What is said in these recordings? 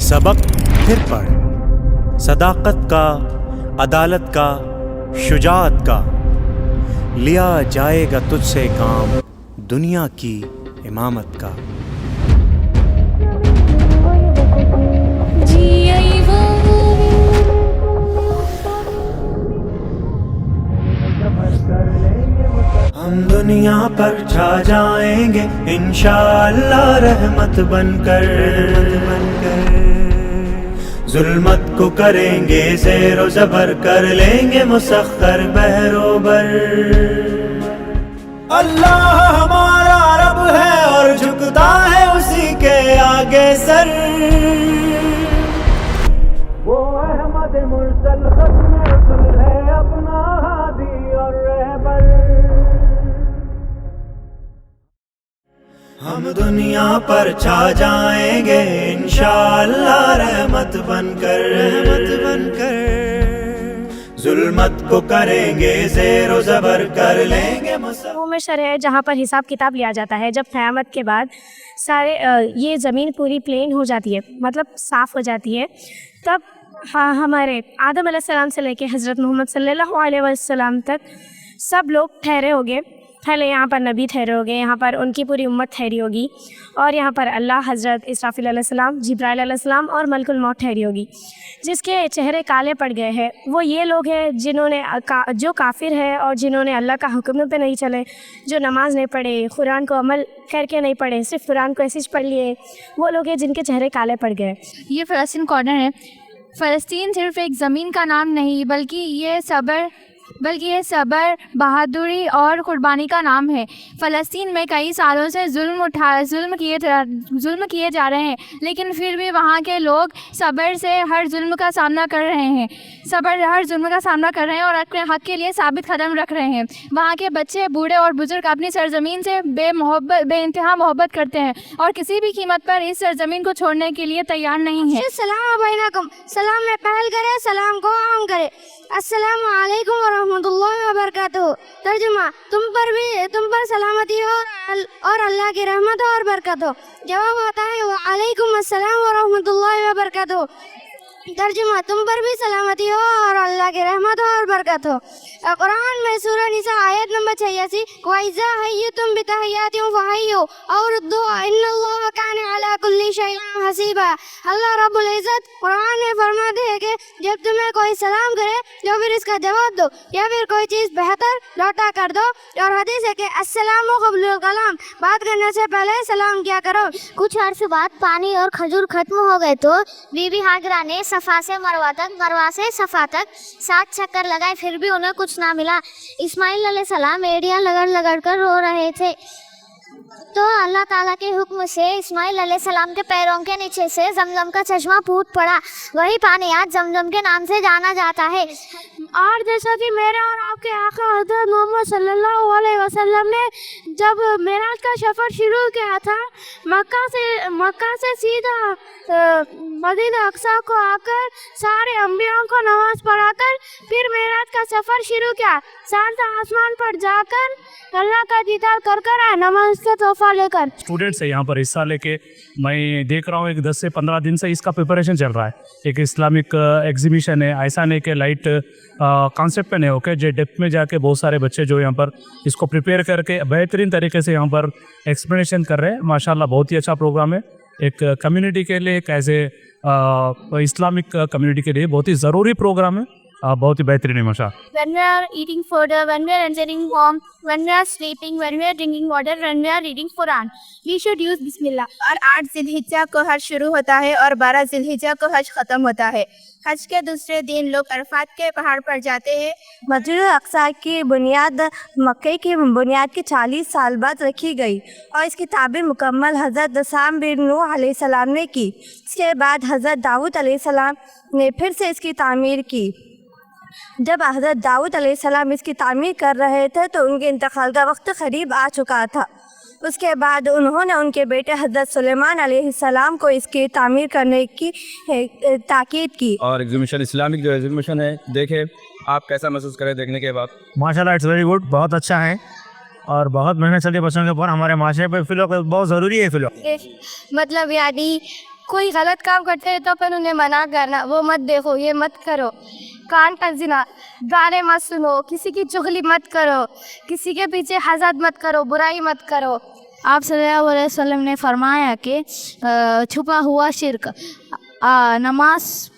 सबक फिर पढ़, सदाकत का, अदालत का, शुजाअत का, लिया जाएगा तुझसे काम दुनिया की इमामत का। हम दुनिया पर छा जाएंगे इंशाअल्लाह रहमत बनकर, जुल्मत को करेंगे ज़ेरो ज़बर, कर लेंगे मुसख्खर बहरोबर। अल्लाह हमारा रब है और झुकता है उसी के आगे सर, वो अहमद मुरसल खत्म रसूल है अपना हादी और रहबर। हम दुनिया पर छा जाएंगे इंशाअल्लाह रहमत बनकर, जुल्मत को करेंगे ज़ेरो ज़बर, कर लेंगे वो मिस्र है जहाँ पर हिसाब किताब लिया जाता है। जब क़यामत के बाद सारे ये ज़मीन पूरी प्लेन हो जाती है, मतलब साफ़ हो जाती है, तब हमारे आदम अलैहिस्सलाम से लेके हज़रत मोहम्मद सल्लल्लाहु अलैहि वसल्लम तक सब लोग ठहरे होंगे। पहले यहाँ पर नबी ठहरे होंगे, यहाँ पर उनकी पूरी उम्मत ठहरी होगी, और यहाँ पर अल्लाह, हज़रत इसराफिल अलैहिस्सलाम, जिब्राइल अलैहिस्सलाम और मलकुल मौत ठहरी होगी। जिसके चेहरे काले पड़ गए हैं वो ये लोग हैं जिन्होंने जो काफिर है और जिन्होंने अल्लाह का हुक्म पे नहीं चले, जो नमाज नहीं पढ़े, कुरान को अमल करके नहीं पढ़े, सिर्फ कुरान को ऐसे ही पढ़ लिए, वो लोग हैं जिनके चेहरे काले पड़ गए। ये फ़लस्तीन कॉर्नर है। फ़लस्तीन सिर्फ़ एक ज़मीन का नाम नहीं बल्कि ये सब्र, बहादुरी और क़ुरबानी का नाम है। फ़लस्तीन में कई सालों से जुल्म किए जा रहे हैं, लेकिन फिर भी वहाँ के लोग सब्र से हर जुल्म का सामना कर रहे हैं, और अपने हक़ के लिए साबित कदम रख रहे हैं। वहाँ के बच्चे, बूढ़े और बुज़ुर्ग अपनी सरज़मीन से बेइंतहा मोहब्बत करते हैं और किसी भी कीमत पर इस सरज़मीन को छोड़ने के लिए तैयार नहीं है। सलाम में पहल करे, सलाम को आम करे। अस्सलामु अलैकुम वरहमतुल्लाहि वबरकातुहू। तर्जुमा, तुम पर सलामती हो और अल्लाह की रहमत और बरकत हो। जवाब होता है वालेकुम अस्सलाम वरहमतुल्लाहि वबरकातुहू। तर्जुमा, तुम पर भी सलामती हो और अल्लाह की रहमत और बरकत हो। कुरान में सूरह निसा आयत नंबर 86, वइज़ा हय्युतुम बितहियातिन फहय्यु और रुद्दू इन्नल्लाह कान अला कुल्ली शैइन हसीबा। अल्लाह रब्बुल इज़्ज़त कुरान में फरमाते हैं कि जब तुम्हें कोई सलाम करे तो फिर इसका जवाब दो या फिर कोई चीज़ बेहतर लौटा कर दो। और हदीस है कि अस्सलामु क़ब्लुल कलाम, बात करने से पहले सलाम किया करो। कुछ अर्से बाद पानी और खजूर खत्म हो गए तो बीबी हाजरा ने सफ़ा से मरवा तक, मरवा से सफ़ा तक 7 चक्कर लगाए, फिर भी उन्हें कुछ ना मिला। इस्माइल अलैहिस्सलाम एड़ियाँ लगड़ कर रो रहे थे, तो अल्लाह ताला के हुक्म से इस्माइल अलैहिस्सलाम के पैरों के नीचे से जमजम का चश्मा फूट पड़ा। वही पानी आज जमजम के नाम से जाना जाता है। और जैसा कि मेरे और आपके आका हज़रत मोहम्मद सल्लल्लाहु अलैहि वसल्लम ने जब मेराज का सफ़र शुरू किया था, मक्का से सीधा मदीना अक्सा को आकर सारे अंबियाओं को नमाज पढ़ाकर फिर मेराज का सफ़र शुरू किया। सात आसमान पर जाकर अल्लाह का दीदार कर आए, नमाज का तोहफा लेकर। स्टूडेंट्स है यहाँ पर हिस्सा लेके, मैं देख रहा हूँ एक 10 से 15 दिन से इसका प्रिपरेशन चल रहा है। एक इस्लामिक एग्जीबिशन है, ऐसा नहीं कि लाइट कॉन्सेप्ट पे नहीं होके, जो डेप्थ में जाके बहुत सारे बच्चे जो यहाँ पर इसको प्रिपेयर करके बेहतरीन तरीके से यहाँ पर एक्सप्लेनेशन कर रहे हैं। माशाल्लाह बहुत ही अच्छा प्रोग्राम है। एक कम्युनिटी के लिए, एक एज ए इस्लामिक कम्युनिटी के लिए बहुत ही ज़रूरी प्रोग्राम है, बहुत ही बेहतरीन है माशाल्लाह। When we are eating food, when we are entering home, when we are sleeping, when we are drinking water, when we are reading Quran, we should use बिस्मिल्लाह। और 8 ज़िलहिज्जा को हज शुरू होता है और 12 ज़िलहिज्जा को हज ख़त्म होता है। हज के दूसरे दिन लोग अरफात के पहाड़ पर जाते हैं। मस्जिद अक्सा की बुनियाद मक्के की बुनियाद के 40 साल बाद रखी गई और इसकी ताबीर मुकम्मल हज़रत साम बिन नूह अलैहिस्सलाम ने की। इसके बाद हज़रत दाऊद अलैहिस्सलाम ने फिर से इसकी तामीर की। जब हज़रत दाऊद अलैहिस्सलाम इसकी तामीर कर रहे थे तो उनके इंतकाल का वक्त करीब आ चुका था। उसके बाद उन्होंने उनके बेटे हज़रत सुलेमान अलैहिस्सलाम को इसकी तामीर करने की ताकीद की। और एग्जीबिशन, इस्लामिक जो एग्जीबिशन है, देखे आप कैसा महसूस करें देखने के बाद? माशाल्लाह इट्स वेरी गुड, बहुत अच्छा है और बहुत मेहनत चलती है बच्चों के ऊपर। हमारे माशरे पे फिलो बहुत ज़रूरी है। फिलो मतलब यानी कोई गलत काम करते हैं तो अपन उन्हें मना करना, वो मत देखो, ये मत करो, कान का ज़िना, गाने मत सुनो, किसी की चुगली मत करो, किसी के पीछे हसद मत करो, बुराई मत करो। आप सल्लल्लाहु अलैहि वसल्लम ने फरमाया कि छुपा हुआ शिर्क, नमाज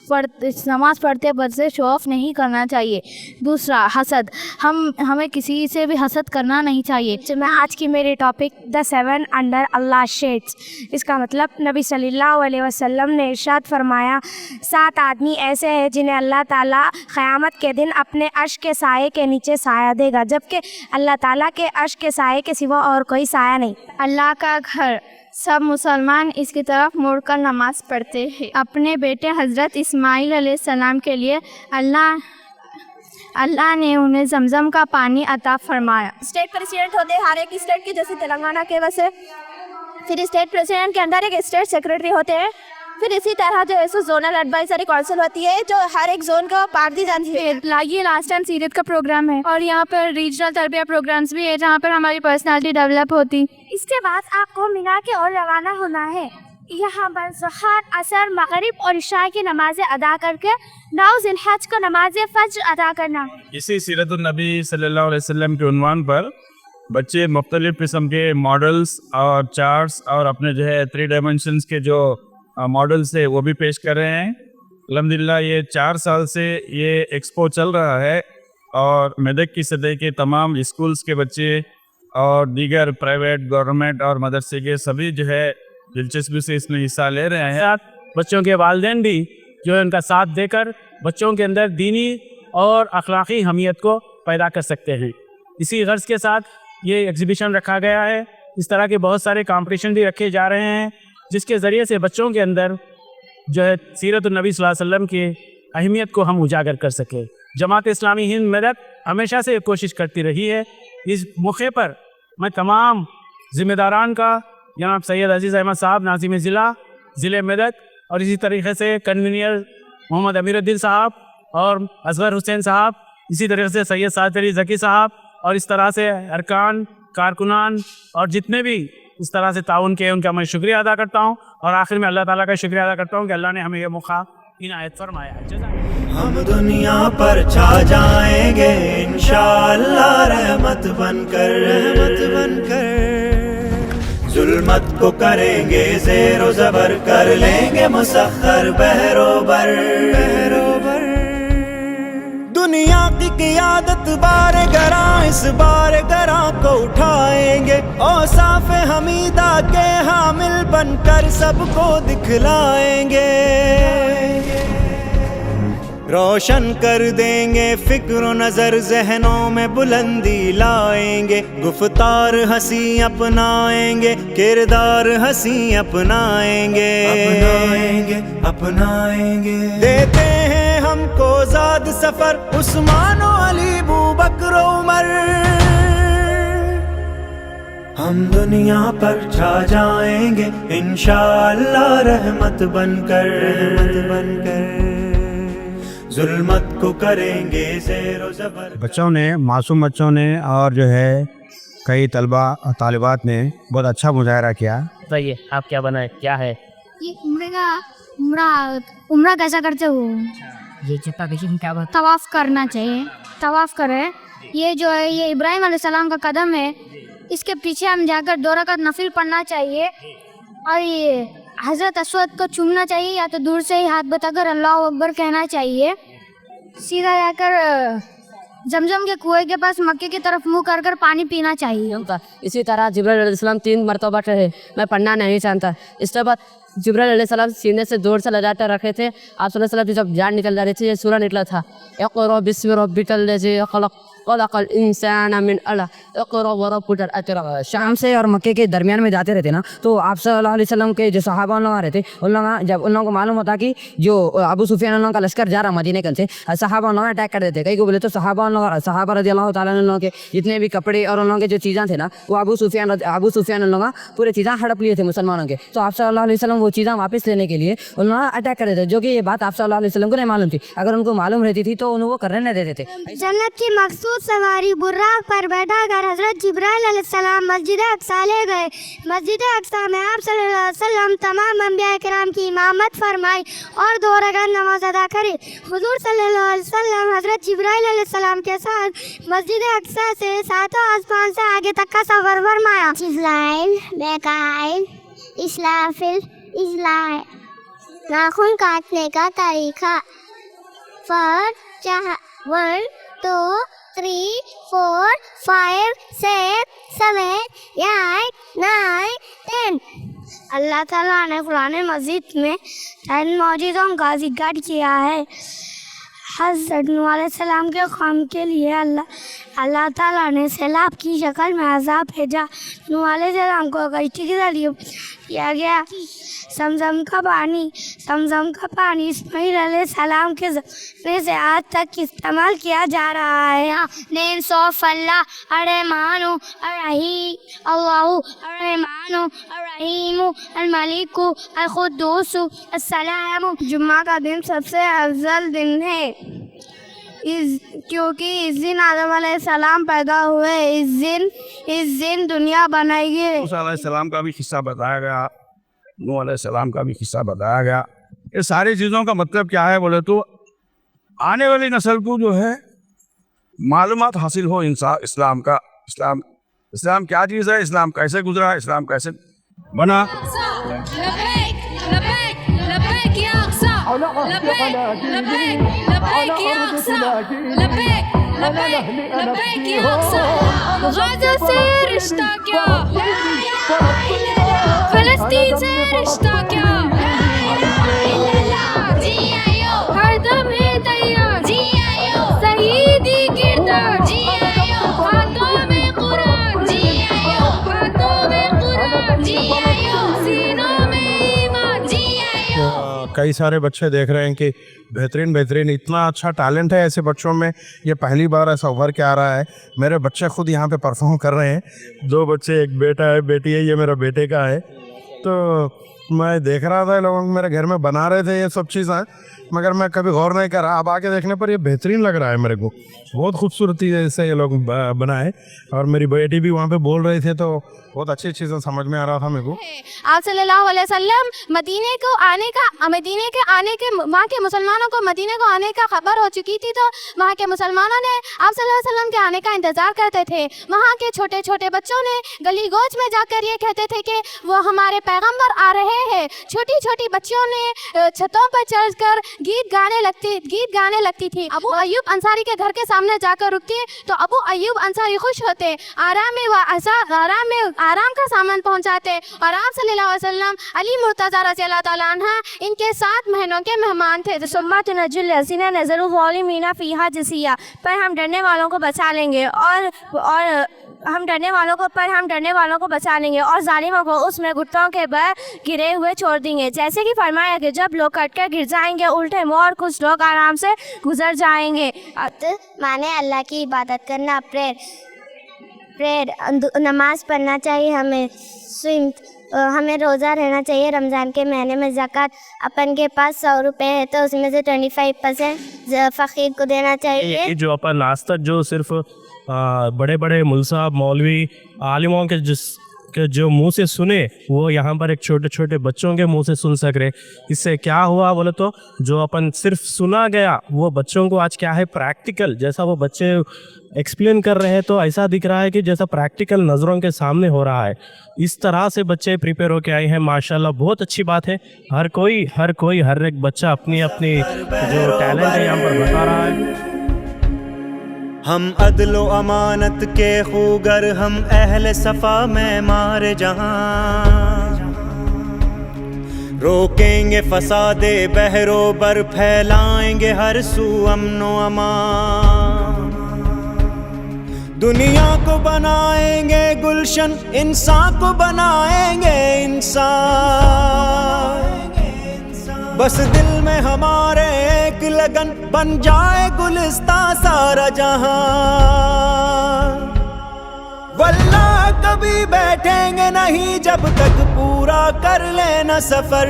पढ़ते पर से शो ऑफ नहीं करना चाहिए। दूसरा हसद, हमें किसी से भी हसद करना नहीं चाहिए। तो मैं आज की मेरी topic the 7 under Allah shades, इसका मतलब नबी सल्लल्लाहु अलैहि वसल्लम ने इरशाद फरमाया 7 आदमी ऐसे हैं जिन्हें अल्लाह ताला क़यामत के दिन अपने अर्श के साये के नीचे साया देगा, जबकि अल्लाह ताला के अर्श के साये के सिवा और कोई साया नहीं। अल्लाह का घर, सब मुसलमान इसकी तरफ मुड़कर नमाज पढ़ते हैं। अपने बेटे हज़रत इस्माइल अलैहिस्सलाम के लिए अल्लाह ने उन्हें जमजम का पानी अता फरमाया। स्टेट प्रेसिडेंट होते हैं हर एक स्टेट के, जैसे तेलंगाना के वैसे, फिर स्टेट प्रेसिडेंट के अंदर एक स्टेट सेक्रेटरी होते हैं, फिर इसी तरह जो है जोनल एडवाइजरी काउंसिल होती है जो हर एक जोन को पार दी जाती है। ये लास्ट टाइम सीरत का प्रोग्राम है और यहाँ पर रीजनल तरबिया प्रोग्राम्स भी है जहाँ पर हमारी पर्सनालिटी डेवलप होती। इसके बाद आपको मीना की ओर रवाना होना है। यहाँ पर ज़ोहर, असर, मगरिब और इशा की नमाज़ें अदा करके 9 ज़िलहज को नमाज फज्र अदा करना। इसी सीरतुन नबी सल्लल्लाहु अलैहि वसल्लम के उन्वान पर बच्चे मुख्तलिफ़ किस्म के मॉडल्स और चार्ट्स और अपने जो है 3 डायमेंशंस के जो मॉडल्स है वो भी पेश कर रहे हैं। अल्हम्दुलिल्लाह ये 4 साल से ये एक्सपो चल रहा है और मेदक की सतह के तमाम स्कूल्स के बच्चे और दीगर प्राइवेट, गवर्नमेंट और मदरसे के सभी जो है दिलचस्पी से इसमें हिस्सा ले रहे हैं। बच्चों के वालिदैन भी जो है उनका साथ देकर बच्चों के अंदर दीनी और अखलाकी हमीयत को पैदा कर सकते हैं। इसी गर्ज के साथ ये एग्जीबिशन रखा गया है। इस तरह के बहुत सारे कंपटीशन भी रखे जा रहे हैं जिसके ज़रिए से बच्चों के अंदर जो है सीरतुन नबी सल्लल्लाहु अलैहि वसल्लम की अहमियत को हम उजागर कर सकें। जमात इस्लामी हिंद मेदक हमेशा से कोशिश करती रही है। इस मौके पर मैं तमाम ज़िम्मेदारान का, जनाब सैयद अजीज़ अहमद साहब नाज़िम ज़िले मेदक और इसी तरीके से कन्वीनियर मोहम्मद अमीरुद्दीन साहब और असगर हुसैन साहब, इसी तरीके से सैयद साद अली ज़की साहब और इस तरह से अरकान, कारकुनान और जितने भी इस तरह से ताउन के, उनका मैं शुक्रिया अदा करता हूँ और आखिर में अल्लाह ताला का शुक्रिया अदा करता हूँ कि अल्लाह ने हमें ये मौका इनायत फरमाया है। हम दुनिया पर छा जाएंगे इंशाअल्लाह रहमत बनकर, जुल्मत को करेंगे ज़ेरो ज़बर, कर लेंगे मुसख्खर बहरोबर। दुनिया की क़ियादत बार गरा, इस बार गरा को उठाएंगे, औसाफ हमीदा के हामिल बनकर सबको दिखलाएंगे। रोशन कर देंगे फिक्र नज़र, जहनों में बुलंदी लाएंगे, गुफ्तार हंसी अपनाएंगे, किरदार हंसी अपनाएंगे। देते हैं हमको ज़ाद सफ़र उस्मान अली बू बकर उमर। हम दुनिया पर छा जाएंगे इंशाअल्लाह रहमत बनकर, जुल्मत को करेंगे ज़ेरो ज़बर। बच्चों ने, मासूम बच्चों ने और जो है कई तलबा और तालिबात ने बहुत अच्छा मुजाहरा किया। बताइए आप क्या बनाए, क्या है ये उम्रा कैसा करते हो? ये क्या बात? तवाफ करना चाहिए, तवाफ करें। ये जो है ये इब्राहिम अलैहिस्सलाम का कदम है, इसके पीछे हम जाकर 2 रकात नफिल पढ़ना चाहिए और ये हज़रत अस्वद को चूमना चाहिए या तो दूर से ही हाथ बताकर अल्लाह अकबर कहना चाहिए। सीधा जाकर जमजम के कुएं के पास मक्के की तरफ मुंह कर कर पानी पीना चाहिए। इसी तरह जिब्राइल अलैहिस्सलाम 3 मरतबा कहे मैं पढ़ना नहीं चाहता। इसके बाद जिब्राइल अलैहिस्सलाम सीने से दूर से लजाकर रखे थे। आप सल्लल्लाहु अलैहि वसल्लम जब जान निकल जा रही थी, ये सूरह निकला था, इक़रा बिस्मि रब्बिकल लज़ी खलक़ खलक़ल इंसान मिन अलक़ इक़रा व रब्बुकल अकरम। शाम से और मक्के के दरमियान में जाते रहते ना, तो आप सल्लल्लाहु अलैहि वसल्लम के जो सहाबा लोग आ रहे थे, उन लोग जब उन लोगों को मालूम होता कि जो अबू सुफियान लोगों का लश्कर जा रहा मदीने से, सहाबा लोग अटैक कर देते। कई को बोले तो सहाबा रज़ियल्लाहु ताला अन्हुम के जितने भी कपड़े और उन लोगों के जो चीज़ें थे ना, वो अबू सुफियान लोग पूरे चीज़ें हड़प लिए थे मुसलमानों के। तो आप सल्लल्लाहु अलैहि वसल्लम वो चीज़ें वापस लेने के लिए उन लोग अटैक कर देते, जो कि ये बात आप सल्लल्लाहु अलैहि वसल्लम को नहीं मालूम थी। अगर उनको मालूम रहती थी तो उन्हें वो करने नहीं देते थे। जन्नत की मखसूस ऊँट सवारी बुर्राक पर बैठा कर हजरत जिब्राइल अलैहिस्सलाम मस्जिद अक्सा ले गए। मस्जिद अक्सा में आप सल्लल्लाहु अलैहि वसल्लम तमाम अंबिया किराम की इमामत फरमाई और 2 रकात नमाज अदा करी। हुजूर सल्लल्लाहु अलैहि वसल्लम हजरत जिब्राइल अलैहिस्सलाम के साथ मस्जिद अक्सा से 7वां आसमान से आगे तक का सफर फरमाया। जिब्राइल, मिकाईल, इसराफिल, इजराइल। नाखून काटने का तरीका। 1 2 3 4 5 6 7 8 9 10। अल्लाह ताला ने कुरान मजीद में 10 मौजूदों का जिक्र किया है। हज़रत नूह अलैहिस्सलाम के कौम के लिए अल्लाह ताला ने सैलाब की शक्ल में अज़ाब भेजा। नूह अलैहिस्सलाम को कश्ती के जरिए किया गया। समझम का पानी इस्माइल अलैहिस्सलाम के ज़माने से आज तक इस्तेमाल किया जा रहा है। नेम सौफ अल्लाह अर्रहमानु अर्रहीम अल्लाहु अर्रहमानु अर्रहीम अल-मलिकु अल-कुद्दूसु अस्सलामु। जुम्मा का दिन सबसे अफजल दिन है क्योंकि इस दिन आदम अलैहिस्सलाम पैदा हुए। इस दिन दुनिया बनाई गई। मूसा अलैहिस्सलाम का भी किस्सा बताया गया, नूह अलैहिस्सलाम का भी किस्सा बताया गया। ये सारी चीज़ों का मतलब क्या है बोले तो आने वाली नस्ल को जो है मालूमात हासिल हो इस्लाम का। इस्लाम क्या चीज़ है, इस्लाम कैसे गुजरा, इस्लाम कैसे बना। गाज़ा से रिश्ता क्या, फ़लस्तीन से रिश्ता क्या, हर दम है तैयार, शहीदी किरदार, हाथों में कुरान, सीनों में ईमान। कई सारे बच्चे देख रहे हैं कि बेहतरीन इतना अच्छा टैलेंट है ऐसे बच्चों में। ये पहली बार ऐसा उभर के आ रहा है। मेरे बच्चे खुद यहाँ पे परफॉर्म कर रहे हैं। 2 बच्चे, एक बेटा है, बेटी है। ये मेरा बेटे का है। तो मैं देख रहा था लोग मेरे घर में बना रहे थे ये सब चीज़ें, मगर मैं कभी गौर नहीं कर रहा। अब आके देखने पर ये बेहतरीन लग रहा है मेरे को। बहुत खूबसूरती से ये लोग बनाए और मेरी बेटी भी वहाँ पे बोल रही थे तो बहुत अच्छी चीज़ें समझ में आ रहा था मेरे को। आप सल्लल्लाहु अलैहि वसल्लम मदीने के आने के वहाँ के मुसलमानों को मदीने को आने का खबर हो चुकी थी, तो वहाँ के मुसलमानों ने आप सल्लल्लाहु अलैहि वसल्लम के आने का इंतज़ार करते थे। वहाँ के छोटे छोटे बच्चों ने गली गोच में जाकर ये कहते थे कि वो हमारे पैगम्बर आ रहे हैं। छोटी छोटी बच्चियों ने छतों पर चढ़कर गीत गाने लगती थी। अबू अय्यूब अंसारी के घर के सामने जाकर रुकती तो अबू अय्यूब अंसारी खुश होते, आराम का सामान पहुंचाते और आप सल्लल्लाहु अलैहि वसल्लम अली मुर्तज़ा रज़ियल्लाहु तआला अन्हा इनके 7 महीनों के मेहमान थे। सुम्मा तुनज्जिल लज़ीना नज़रू ज़ालिमीना फ़ीहा जसिया, पर हम डरने वालों को बचा लेंगे और हम डरने वालों को बचा लेंगे और जालिमों को उसमें घुटनों के बल गिरे हुए छोड़ देंगे। जैसे कि फरमाया कि जब लोग कट कर गिर जाएंगे उल्टे मुँह और कुछ लोग आराम से गुजर जाएंगे। माने अल्लाह की इबादत करना, प्रेयर, नमाज पढ़ना चाहिए, हमें रोज़ा रहना चाहिए। रमज़ान के महीने में ज़कात, अपन के पास 100 रुपये है तो उसमें से 25% फ़कीर को देना चाहिए। ये जो अपन आज तक जो सिर्फ बड़े बड़े मुल्साब मौलवी आलिमों के जो मुंह से सुने वो यहाँ पर एक छोटे छोटे बच्चों के मुंह से सुन सक रहे। इससे क्या हुआ बोले तो जो अपन सिर्फ सुना गया वो बच्चों को आज क्या है प्रैक्टिकल, जैसा वो बच्चे एक्सप्लेन कर रहे हैं तो ऐसा दिख रहा है कि जैसा प्रैक्टिकल नज़रों के सामने हो रहा है। इस तरह से बच्चे प्रिपेयर होके आए हैं माशाल्लाह, बहुत अच्छी बात है। हर एक बच्चा अपनी जो टैलेंट है यहाँ पर बता रहा है। हम अदलो अमानत के खूगर, हम अहले सफ़ा में मारे जहां, रोकेंगे फसादे बहरो बर, फैलाएंगे हर सू अमनो अमान। दुनिया को बनाएंगे गुलशन, इंसान को बनाएंगे इंसान। बस दिल में हमारे एक लगन, बन जाए गुलिस्तां सारा जहां। वल्लाह कभी बैठेंगे नहीं जब तक पूरा कर लेना सफर।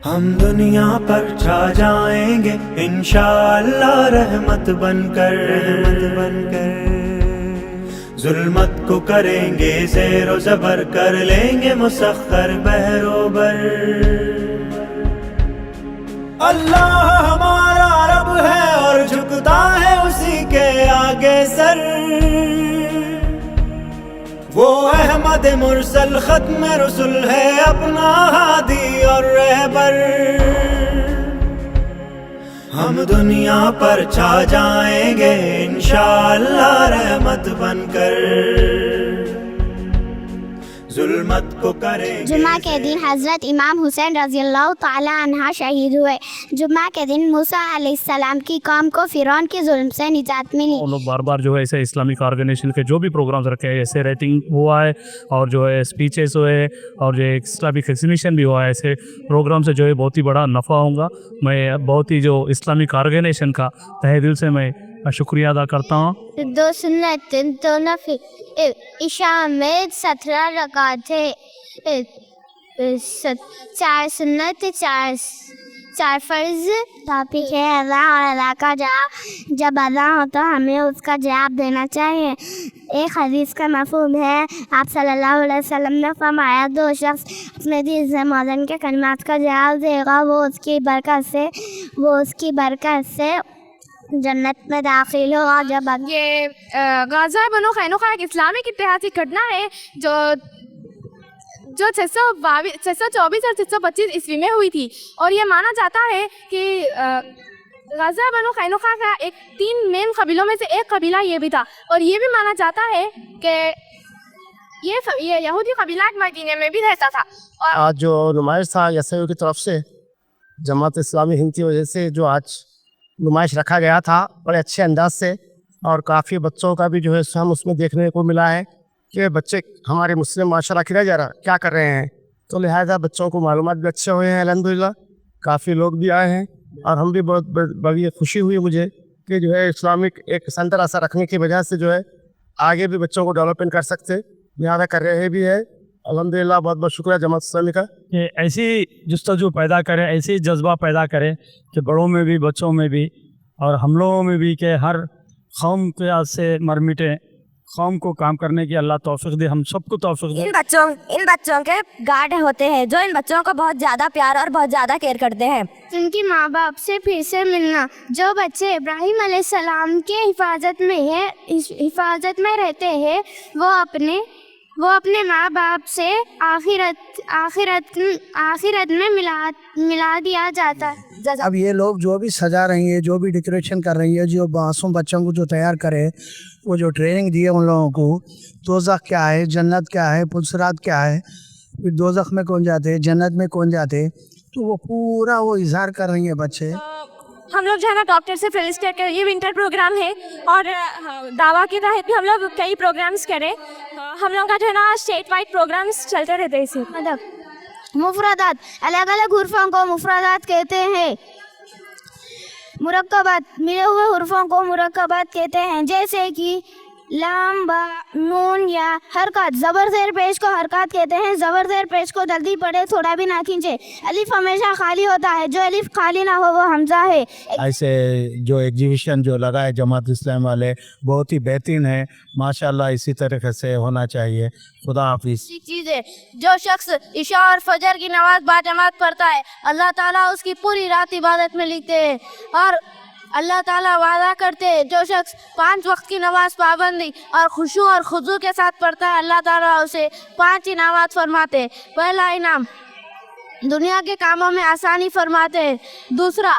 ہم دنیا پر چھا جائیں گے انشاءاللہ رحمت بن کر ظلمت کو کریں گے زیر و زبر کر لیں گے مسخر بحر و بر اللہ ہمارا رب ہے اور جھکتا ہے اسی کے آگے سر وہ احمد مرسل ختم رسول ہے اپنا ہادی اور رہبر ہم دنیا پر چھا جائیں گے انشاءاللہ رحمت بن کر ظلمت کو کریں گے جمعہ کے دن حضرت امام حسین رضی اللہ تعالی عنہ شہید ہوئے. جمعہ کے دن موسیٰ علیہ السلام کی قوم کو فرعون کے ظلم سے نجات ملی. وہ لوگ بار بار جو ہے ایسے اسلامک آرگنیزیشن کے جو بھی پروگرامز رکھے ہیں ایسے ریٹنگ ہوا ہے اور جو ہے اسپیچز ہوئے اور جو اسلامک ایگزیبیشن بھی ہوا ہے ایسے پروگرام سے جو ہے بہت ہی بڑا نفع ہوگا. میں بہت ہی جو اسلامک آرگنیزیشن کا تہہ دل سے میں شکریہ ادا کرتا ہوں. 2 سنت 2 نفل عشاء میں 17 رکعتیں 4 سنت 4 فرض. ٹاپک ہے اللہ اور اللہ کا جواب. جب اللہ ہو تو ہمیں اس کا جواب دینا چاہیے. ایک حدیث کا مفہوم ہے آپ صلی اللہ علیہ وسلم نے فرمایا 2 شخص اپنے دل سے مولانا کے کلمات کا جواب دے گا وہ اس کی برکت سے جنت میں داخل ہوا. جب یہ غزوہ بنو قینقاع ایک اسلامک اتحادی گھٹنا ہے جو 624 اور 625 عیسوی میں ہوئی تھی اور یہ مانا جاتا ہے کہ غزوہ بنو قینقاع کا 3 مین قبیلوں میں سے ایک قبیلہ یہ بھی تھا اور یہ بھی مانا جاتا ہے کہ یہ یہودی قبیلہ مدینے میں بھی رہتا تھا. اور آج جو نمائش تھا یسوع کی طرف سے جماعت اسلامی ہند کی وجہ سے جو آج نمائش رکھا گیا تھا بڑے اچھے انداز سے اور کافی بچوں کا بھی جو ہے ہم اس میں دیکھنے کو ملا ہے کہ بچے ہمارے مسلم معاشرہ کی جا رہا کیا کر رہے ہیں تو لہٰذا بچوں کو معلومات بھی اچھے ہوئے ہیں. الحمدللہ کافی لوگ بھی آئے ہیں اور ہم بھی بہت بڑی خوشی ہوئی مجھے کہ جو ہے اسلامک ایک سنتر اثر رکھنے کی وجہ سے جو ہے آگے بھی بچوں کو ڈیولپمنٹ کر سکتے لہٰذا کر رہے بھی ہے. الحمدللہ بہت بہت شکریہ جماعت اسلامی کا کہ ایسی جستجو پیدا کریں ایسی جذبہ پیدا کریں کہ بڑوں میں بھی بچوں میں بھی اور ہم لوگوں میں بھی کہ ہر قوم کے سے مر مٹیں قوم کو کام کرنے کی اللہ توفیق دے ہم سب کو توفیق دے. ان بچوں کے گارڈ ہوتے ہیں جو ان بچوں کو بہت زیادہ پیار اور بہت زیادہ کیئر کرتے ہیں. ان کی ماں باپ سے پھر سے ملنا. جو بچے ابراہیم علیہ السلام کے حفاظت میں رہتے ہیں وہ اپنے ماں باپ سے آخرت میں ملا دیا جاتا ہے. اب یہ لوگ جو بھی سجا رہی ہیں جو بھی ڈیکوریشن کر رہی ہے جو معصوم بچوں کو جو تیار کرے وہ جو ٹریننگ دی ہے ان لوگوں کو دوزخ کیا ہے جنت کیا ہے پلسرات کیا ہے پھر دوزخ میں کون جاتے جنت میں کون جاتے تو وہ پورا وہ اظہار کر رہی ہیں بچے. ہم لوگ جو ہے نا ڈاکٹر سے فیلسٹیٹ کا یہ ونٹر پروگرام ہے اور دعویٰ کے تحت بھی ہم لوگ کئی پروگرامز کریں. ہم لوگ کا جو ہے نا اسٹیٹ وائڈ پروگرامز چلتے رہتے ہیں. اسی مفردات الگ الگ حروفوں کو مفردات کہتے ہیں. مرکبات ملے ہوئے حروفوں کو مرکبات کہتے ہیں جیسے کہ لام با نون یا حرکات. زبر زیر پیش کو حرکات کہتے ہیں. زبر زیر پیش کو جلدی پڑھے تھوڑا بھی نہ کھینچے. الف ہمیشہ خالی ہوتا ہے جو الف خالی نہ ہو وہ حمزہ ہے. ایسے جو ایگزیبیشن جو لگا ہے جماعت اسلام والے بہت ہی بہترین ہے ماشاءاللہ اسی طریقے سے ہونا چاہیے. خدا حافظ. چیز ہے جو شخص عشاء اور فجر کی نماز با جماعت پڑھتا ہے اللہ تعالیٰ اس کی پوری رات عبادت میں لکھتے ہیں اور اللہ تعالیٰ وعدہ کرتے ہیں جو شخص 5 وقت کی نماز پابندی اور خشوع اور خضوع کے ساتھ پڑھتا ہے اللہ تعالیٰ اسے 5 انعامات فرماتے ہیں. پہلا انعام دنیا کے کاموں میں آسانی فرماتے ہیں. دوسرا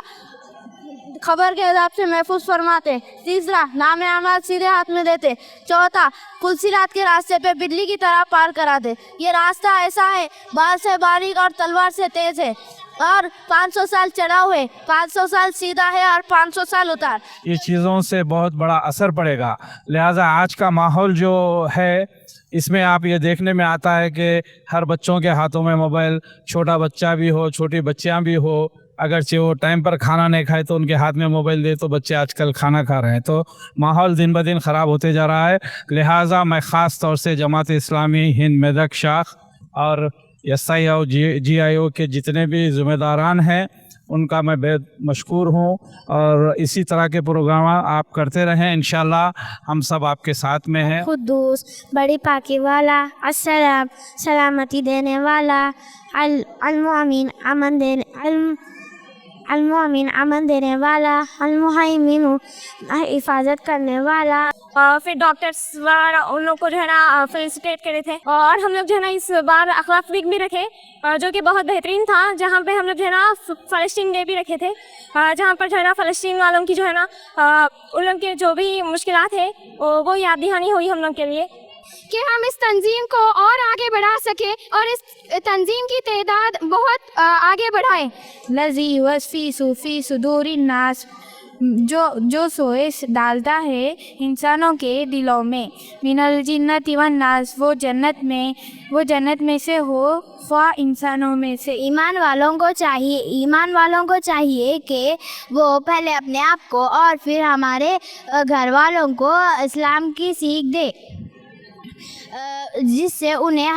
خبر کے حساب سے محفوظ فرماتے. تیسرا نام اعمال سیدھے ہاتھ میں دیتے. چوتھا پلسرات کے راستے پہ بجلی کی طرح پار کراتے. یہ راستہ ایسا ہے بال سے باریک اور تلوار سے تیز ہے اور 500 سال چڑھا ہوئے 500 سال سیدھا ہے اور 500 سال اتار. یہ چیزوں سے بہت بڑا اثر پڑے گا. لہٰذا آج کا ماحول جو ہے اس میں آپ یہ دیکھنے میں آتا ہے کہ ہر بچوں کے ہاتھوں میں موبائل. چھوٹا بچہ بھی ہو چھوٹی بچیاں بھی ہو اگرچہ وہ ٹائم پر کھانا نہیں کھائے تو ان کے ہاتھ میں موبائل دے تو بچے آج کل کھانا کھا رہے ہیں. تو ماحول دن بدن خراب ہوتے جا رہا ہے. لہٰذا میں خاص طور سے جماعت اسلامی ہند میدک شاخ اور SIO GIO के जितने भी ज़िम्मेदारान हैं उनका मैं बेहद मशकूर हूँ, और इसी तरह के प्रोग्राम आप करते रहें, इंशाल्लाह हम सब आपके साथ में हैं। खुद्दूस, बड़ी पाकी वाला, अस्सलाम, सलामती देने वाला, अल-मुअमिन, अमन देने वाला, अल-मुहैमिन, हिफाजत करने वाला। फिर डॉक्टर्स वगैरह उन लोग को जो है ना फेलिसिटेट करे थे, और हम लोग जो है ना इस बार अखलाक वीक भी रखे जो कि बहुत बेहतरीन था, जहाँ पे हम लोग जो है ना फ़लस्तीन डे भी रखे थे, जहाँ पर जो है ना फ़लस्तीन वालों की जो है ना उन लोग के जो भी मुश्किलात है वो याद दहानी हुई हम लोग के लिए कि हम इस तंजीम को और आगे बढ़ा सकें और इस तंजीम की तादाद बहुत आगे बढ़ाएं। लज़ी वस्फ़ी सूफ़ी सुदूरी नास, जो सोए डालता है इंसानों के दिलों में, मिनल जिन्नति वन नास, वो जन्नत में से हो, ख्वा इंसानों में से। ईमान वालों को चाहिए कि वो पहले अपने आप को और फिर हमारे घर वालों को इस्लाम की सीख दे, जिससे उन्हें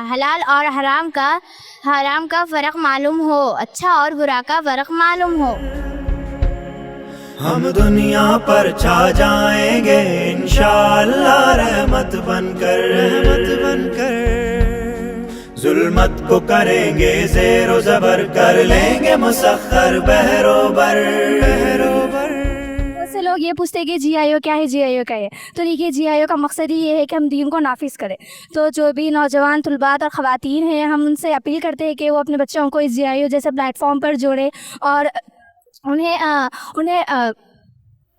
हलाल और हराम का फ़र्क मालूम हो, अच्छा और बुरा का फ़र्क मालूम हो। हम दुनिया पर छा जाएंगे इंशाअल्लाह, रहमत बनकर जुल्मत को करेंगे ज़ेरो ज़बर, कर लेंगे मुसख्खर बहरोबर। से लोग ये पूछते हैं कि GIO क्या है, GIO क्या है। तो देखिए GIO का मकसद ही ये है कि हम दीन को नाफिज करें। तो जो भी नौजवान तलबात और ख़वातीन हैं, हम उनसे अपील करते हैं कि वो अपने बच्चों को इस GIO जैसे प्लेटफॉर्म पर जोड़ें और उन्हें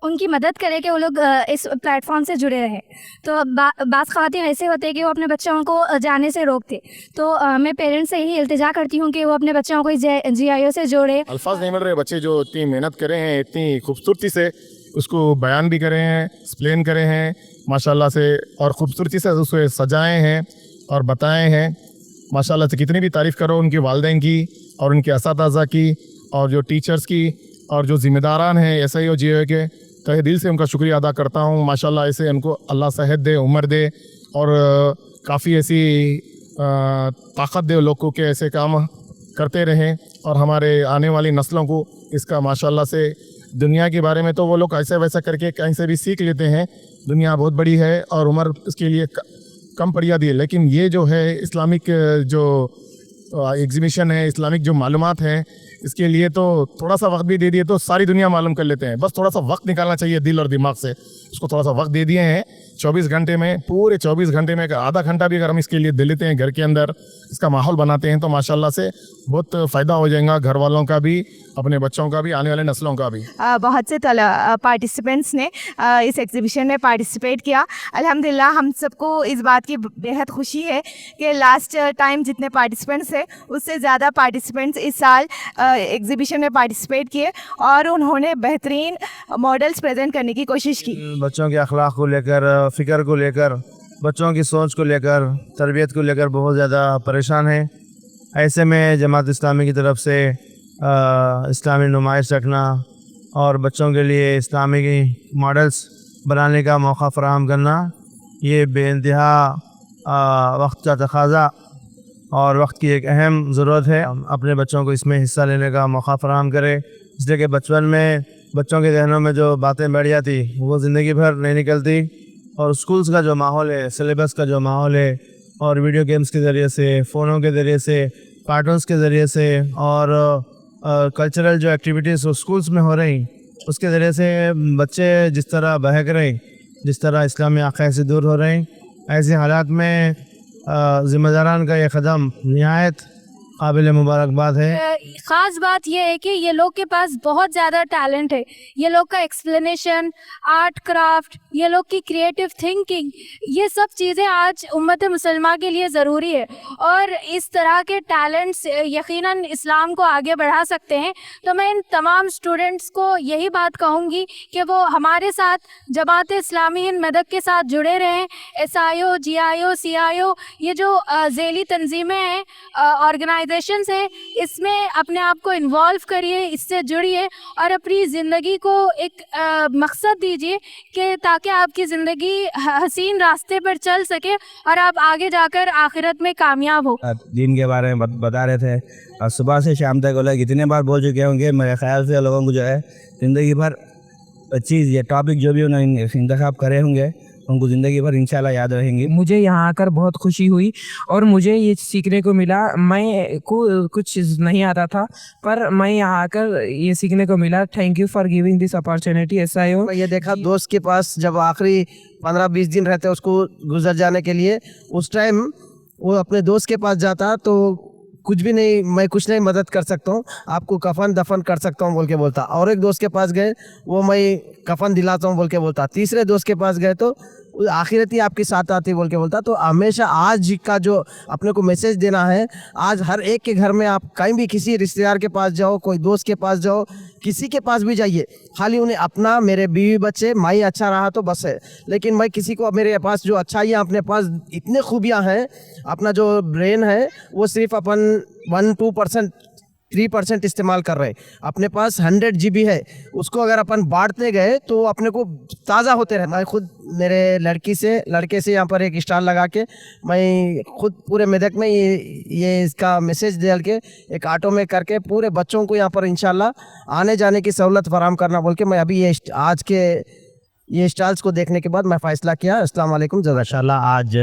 उनकी मदद करें कि वो लोग इस प्लेटफॉर्म से जुड़े रहें। तो बाज़ ख़वातीन ऐसे होते हैं कि वो अपने बच्चों को जाने से रोकते। तो मैं पेरेंट्स से ही इल्तिजा करती हूँ कि वो अपने बच्चों को इस GIO से जोड़े। अल्फाज नहीं मिल रहे, बच्चे जो इतनी मेहनत करे हैं, इतनी खूबसूरती से उसको बयान भी करे हैं, एक्सप्लेन करे हैं माशाल्लाह से, और ख़ूबसूरती से उसे सजाए हैं और बताए हैं माशाल्लाह से। कितनी भी तारीफ़ करो उनके वालिदैन की और उनके असातिज़ा की और जो टीचर्स की और जो ज़िम्मेदारान हैं SIO GIO के, तहे दिल से उनका शुक्रिया अदा करता हूँ। माशाल्लाह ऐसे उनको अल्लाह सेहत दे, उम्र दे और काफ़ी ऐसी ताकत दे लोगों के ऐसे काम करते रहें, और हमारे आने वाली नस्लों को इसका माशाल्लाह से दुनिया के बारे में तो वो लोग ऐसे वैसा करके कहीं से भी सीख लेते हैं। दुनिया बहुत बड़ी है और उम्र इसके लिए कम पड़िया दी है, लेकिन ये जो है इस्लामिक जो एग्जीबिशन है, इस्लामिक जो मालूमात हैं, इसके लिए तो थोड़ा सा वक्त भी दे दिए तो सारी दुनिया मालूम कर लेते हैं। बस थोड़ा सा वक्त निकालना चाहिए दिल और दिमाग से, उसको थोड़ा सा वक्त दे दिए हैं। 24 घंटे में, पूरे 24 घंटे में अगर आधा घंटा भी अगर हम इसके लिए दे लेते हैं, घर के अंदर इसका माहौल बनाते हैं, तो माशाल्लाह से बहुत फ़ायदा हो जाएगा घर वालों का भी, अपने बच्चों का भी, आने वाले नस्लों का भी। बहुत से पार्टिसिपेंट्स ने इस एग्जीबिशन में पार्टिसिपेट किया। अल्हम्दुलिल्लाह हम सबको इस बात की बेहद खुशी है कि लास्ट टाइम जितने पार्टिसिपेंट्स थे उससे ज़्यादा पार्टिसिपेंट्स इस साल एग्जीबिशन में पार्टिसिपेट किए और उन्होंने बेहतरीन मॉडल्स प्रेजेंट करने की कोशिश की। बच्चों के अखलाक को लेकर, फ़िक्र को लेकर, बच्चों की सोच को लेकर, तरबियत को लेकर बहुत ज़्यादा परेशान हैं। ऐसे में जमात इस्लामी की तरफ से इस्लामी नुमाइश रखना और बच्चों के लिए इस्लामी मॉडल्स बनाने का मौका फ़राहम करना, ये बेइंतहा वक्त का तकाज़ा और वक्त की एक अहम ज़रूरत है। अपने बच्चों को इसमें हिस्सा लेने का मौका फ़राहम करें, इसलिए कि बचपन में बच्चों के जहनों में जो बातें बैठ जाती वो ज़िंदगी भर नहीं निकलती। और स्कूल्स का जो माहौल है, सिलेबस का जो माहौल है, और वीडियो गेम्स के ज़रिए से, फ़ोनों के ज़रिए से, कार्टून्स के ज़रिए से, और कल्चरल जो एक्टिविटीज़ स्कूल्स में हो रही, उसके ज़रिए से बच्चे जिस तरह बहक रहे, जिस तरह इस्लामी अक़ीदा से दूर हो रहे, ऐसे हालात में ज़िम्मेदारान का ये कदम निहायत काबिल मुबारकबाद है। ख़ास बात यह है कि ये लोग के पास बहुत ज़्यादा टैलेंट है। ये लोग का एक्सप्लेनेशन, आर्ट क्राफ्ट, ये लोग की क्रिएटिव थिंकिंग, ये सब चीज़ें आज उम्मत मुसलमान के लिए ज़रूरी है। और इस तरह के टैलेंट्स यकीनन इस्लाम को आगे बढ़ा सकते हैं। तो मैं इन तमाम स्टूडेंट्स को यही बात कहूँगी कि वो हमारे साथ जमात इस्लामी हिंद मदद के साथ जुड़े रहें। SIO, GIO, CIO, ये जो ज़ेली तंजीमें हैं, ऑर्गेनाइज آرگنائزیشن سے اس میں اپنے آپ کو انوالو کریے, اس سے جڑیے اور اپنی زندگی کو ایک مقصد دیجیے کہ تاکہ آپ کی زندگی حسین راستے پر چل سکے اور آپ آگے جا کر آخرت میں کامیاب ہو. دین کے بارے میں بتا رہے تھے اور صبح سے شام تک لوگ اتنے بار بول چکے ہوں گے, میرے خیال سے لوگوں کو جو ہے زندگی بھر چیز یہ ٹاپک جو بھی انہوں نے انتخاب کرے ہوں گے ان کو زندگی بھر انشاءاللہ یاد رہیں گی. مجھے یہاں آ کر بہت خوشی ہوئی اور مجھے یہ سیکھنے کو ملا, میں کو کچھ نہیں آتا تھا پر میں یہاں آ کر یہ سیکھنے کو ملا. Thank you for giving this opportunity. ایسا ہی ہو یہ دیکھا دوست کے پاس جب آخری 15-20 دن رہتے اس کو گزر جانے کے لیے, اس ٹائم وہ اپنے دوست کے پاس جاتا تو کچھ بھی نہیں, میں کچھ نہیں مدد کر سکتا ہوں, آپ کو کفن دفن کر سکتا ہوں بول کے بولتا. اور ایک دوست کے پاس گئے وہ میں کفن دلاتا ہوں بول کے بولتا. تیسرے دوست کے پاس گئے تو آخرت ہی آپ کے ساتھ آتی بول کے بولتا. تو ہمیشہ آج کا جو اپنے کو میسج دینا ہے, آج ہر ایک کے گھر میں آپ کہیں بھی کسی رشتہ دار کے پاس جاؤ, کوئی دوست کے پاس جاؤ, کسی کے پاس بھی جائیے, خالی انہیں اپنا میرے بیوی بچے مائی اچھا رہا تو بس ہے. لیکن میں کسی کو میرے پاس جو اچھائیاں اپنے پاس اتنے خوبیاں ہیں, اپنا جو برین ہے وہ صرف اپن 1-2% 3% استعمال کر رہے. اپنے پاس 100 GB ہے, اس کو اگر اپن بانٹتے گئے تو اپنے کو تازہ ہوتے رہے. میں خود میرے لڑکے سے یہاں پر ایک اسٹال لگا کے میں خود پورے میدک میں یہ اس کا میسیج ڈال کے ایک آٹو میں کر کے پورے بچوں کو یہاں پر انشاءاللہ آنے جانے کی سہولت فراہم کرنا بول کے میں ابھی یہ آج کے یہ اسٹالز کو دیکھنے کے بعد میں فیصلہ کیا. السلام علیکم. ماشاءاللہ آج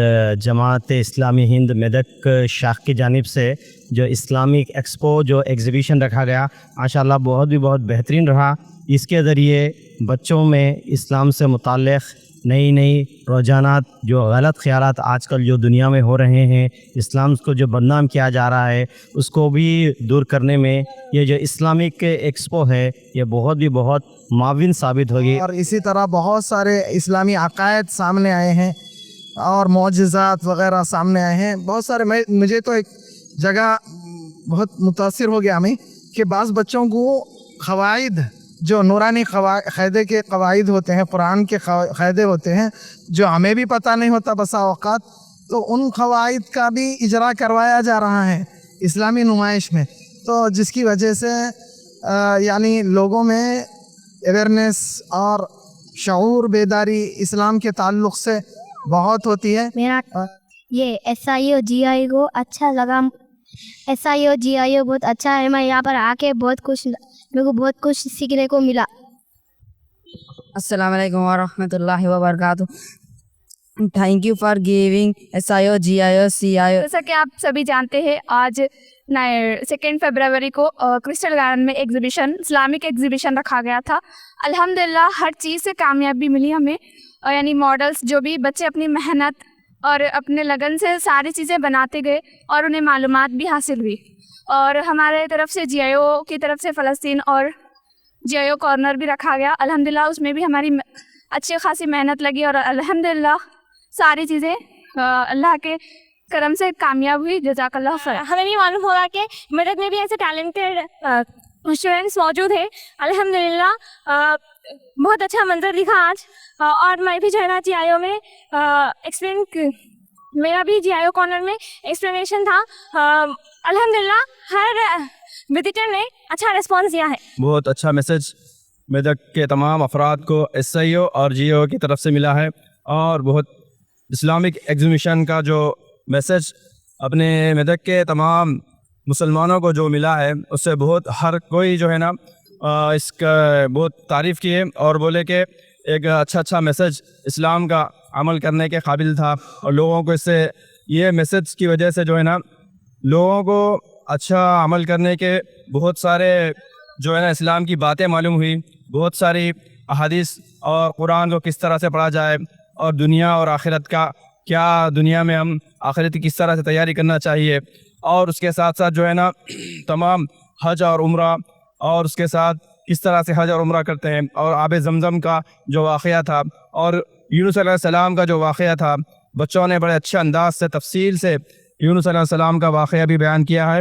جماعت اسلامی ہند میدک شاخ کی جانب سے جو اسلامک ایکسپو جو ایگزیبیشن رکھا گیا ماشاءاللہ بہت بہترین رہا. اس کے ذریعے بچوں میں اسلام سے متعلق نئی رجحانات, جو غلط خیالات آج کل جو دنیا میں ہو رہے ہیں, اسلام کو جو بدنام کیا جا رہا ہے اس کو بھی دور کرنے میں یہ جو اسلامک ایکسپو ہے یہ بہت معاون ثابت ہوگی. اور اسی طرح بہت سارے اسلامی عقائد سامنے آئے ہیں اور معجزات وغیرہ سامنے آئے ہیں بہت سارے. مجھے تو ایک جگہ بہت متاثر ہو گیا میں کہ بعض بچوں کو قواعد جو نورانی قاعدے کے قواعد ہوتے ہیں, قرآن کے قاعدے ہوتے ہیں جو ہمیں بھی پتہ نہیں ہوتا بسا اوقات, تو ان قواعد کا بھی اجرا کروایا جا رہا ہے اسلامی نمائش میں. تو جس کی وجہ سے یعنی لوگوں میں اویئرنیس اور شعور بیداری اسلام کے تعلق سے بہت ہوتی ہے. میرا یہ SIO GIO اچھا لگا. SIO GIO بہت اچھا ہے. میں یہاں پر آ کے میرے کو بہت کچھ سیکھنے کو ملا. السلام علیکم ورحمۃ اللہ وبرکاتہ. Thank you for giving SIO GIO CIO. جیسا کہ آپ سبھی جانتے ہیں آج 2 فروری کو کرسٹل گارڈن میں اسلامک ایگزیبیشن رکھا گیا تھا. الحمدللہ ہر چیز سے کامیابی ملی ہمیں, یعنی ماڈلز جو بھی بچے اپنی محنت اور اپنے لگن سے ساری چیزیں بناتے گئے اور انہیں معلومات بھی حاصل ہوئی. اور ہمارے طرف سے GIO کی طرف سے فلسطین اور GIO کارنر بھی رکھا گیا. الحمدللہ اس میں بھی ہماری اچھی خاصی محنت لگی اور الحمدللہ ساری چیزیں اللہ کے کرم سے کامیاب ہوئی. جزاک اللہ خیر. ہمیں بھی معلوم ہوگا کہ میدک میں بھی ایسے ٹیلنٹڈ اسٹوڈنٹس موجود ہیں. الحمدللہ بہت اچھا منظر دکھا آج. اور میں بھی جو ہے نا GIO میں میرا بھی GIO کارنر میں ایکسپلینیشن تھا. الحمدللہ ہر وزٹر نے اچھا ریسپانس دیا ہے. بہت اچھا میسج میدک کے تمام افراد کو SIO اور GIO کی طرف سے ملا ہے, اور بہت اسلامک ایگزیبیشن کا جو میسج اپنے میدک کے تمام مسلمانوں کو جو ملا ہے اس سے بہت ہر کوئی جو ہے نا اس کا بہت تعریف کیے اور بولے کہ ایک اچھا میسج اسلام کا عمل کرنے کے قابل تھا. اور لوگوں کو اس سے یہ میسج کی وجہ سے جو ہے نا لوگوں کو اچھا عمل کرنے کے بہت سارے جو ہے نا اسلام کی باتیں معلوم ہوئی. بہت ساری احادیث اور قرآن کو کس طرح سے پڑھا جائے اور دنیا اور آخرت کا کیا, دنیا میں ہم آخرت کی کس طرح سے تیاری کرنا چاہیے, اور اس کے ساتھ جو ہے نا تمام حج اور عمرہ, اور اس کے ساتھ کس طرح سے حج اور عمرہ کرتے ہیں, اور آب زمزم کا جو واقعہ تھا اور یونس علیہ السلام کا جو واقعہ تھا. بچوں نے بڑے اچھے انداز سے تفصیل سے یونس علیہ السلام کا واقعہ بھی بیان کیا ہے.